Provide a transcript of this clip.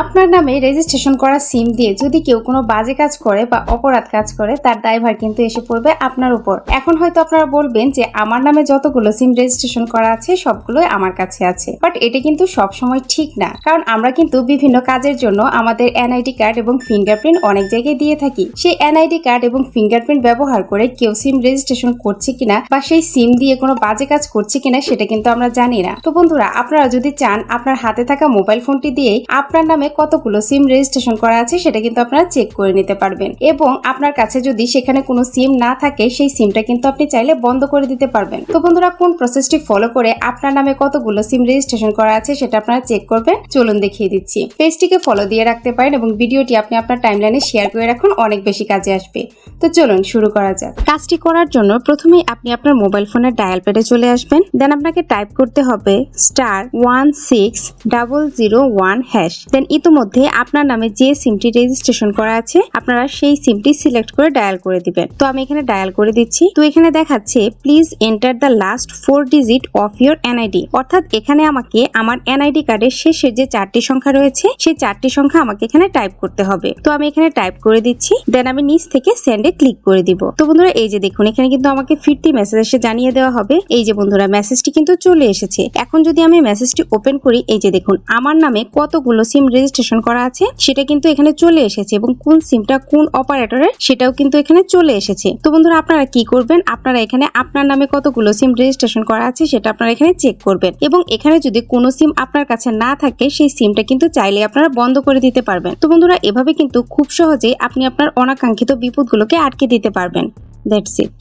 আপনার নামে রেজিস্ট্রেশন করা সিম দিয়ে যদি কেউ কোনো বাজে কাজ করে বা অপরাধ কাজ করে তার দায়ভার কিন্তু এসে পড়বে আপনার উপর। এখন হয়তো আপনারা বলবেন যে আমার নামে যতগুলো সিম রেজিস্ট্রেশন করা আছে সবগুলোই আমার কাছে আছে, বাট এটা কিন্তু সব সময় ঠিক না। কারণ আমরা কিন্তু বিভিন্ন কাজের জন্য আমাদের এনআইডি কার্ড এবং ফিঙ্গারপ্রিন্ট অনেক জায়গায় দিয়ে থাকি। সেই এনআইডি কার্ড এবং ফিঙ্গারপ্রিন্ট ব্যবহার করে কেউ সিম রেজিস্ট্রেশন করছে কিনা বা সেই সিম দিয়ে কোনো বাজে কাজ করছে কিনা সেটা কিন্তু আমরা জানি না। তো বন্ধুরা, আপনারা যদি চান আপনার হাতে থাকা মোবাইল ফোনটি দিয়েই আপনার নামে কতগুলো সিম রেজিস্ট্রেশন করা আছে সেটা কিন্তু আপনারা চেক করে নিতে পারবেন, এবং আপনার কাছে যদি সেখানে কোনো সিম না থাকে সেই সিমটা কিন্তু আপনি চাইলে বন্ধ করে দিতে পারবেন। তো বন্ধুরা, কোন প্রসেসটি ফলো করে আপনার নামে কতগুলো সিম রেজিস্ট্রেশন করা আছে সেটা আপনারা চেক করবেন, চলুন দেখিয়ে দিচ্ছি। পেজটিকে ফলো দিয়ে রাখতে পারেন এবং ভিডিওটি আপনি আপনার টাইমলাইনে শেয়ার করে রাখুন, অনেক বেশি কাজে আসবে। তো চলুন শুরু করা যাক। কাজটি করার জন্য প্রথমেই আপনি আপনার মোবাইল ফোনের ডায়াল প্যাডে চলে আসবেন। দেন আপনাকে টাইপ করতে হবে *16001#। দেন ইতিমধ্যে আপনার নামে যে সিমটি রেজিস্ট্রেশন করা আছে আপনারা সেই সিমটি সিলেক্ট করে ডায়াল করে দিবেন। তো আমি এখানে ডায়াল করে দিচ্ছি। তো এখানে দেখাচ্ছে please enter the last 4 digit of your NID, অর্থাৎ এখানে আমাকে আমার এনআইডি কার্ডের শেষে যে 4টি সংখ্যা রয়েছে সেই 4টি সংখ্যা আমাকে এখানে টাইপ করতে হবে। তো আমি এখানে টাইপ করে দিচ্ছি। দেন আমি নিচ থেকে সেন্ডে ক্লিক করে দিব। তো বন্ধুরা, এই যে দেখুন এখানে কিন্তু আমাকে ফিরতি মেসেজ এসে জানিয়ে দেওয়া হবে। এই যে বন্ধুরা, মেসেজটি কিন্তু চলে এসেছে। এখন যদি আমি মেসেজটি ওপেন করি, এই যে দেখুন আমার নামে কতগুলো সিম রেজিস্ট্রেশন করা আছে সেটা কিন্তু এখানে চলে এসেছে, এবং কোন সিমটা কোন অপারেটরের সেটাও কিন্তু এখানে চলে এসেছে। তো বন্ধুরা, আপনারা কি করবেন, আপনারা এখানে আপনার নামে কতগুলো সিম রেজিস্ট্রেশন করা আছে সেটা আপনারা এখানে চেক করবেন, এবং এখানে যদি কোনো সিম আপনার কাছে না থাকে সেই সিমটা কিন্তু চাইলে আপনারা বন্ধ করে দিতে পারবেন। তো বন্ধুরা, এভাবে কিন্তু খুব সহজেই আপনি আপনার অনাকাঙ্ক্ষিত বিপদগুলোকে আটকে দিতে পারবেন। That's it.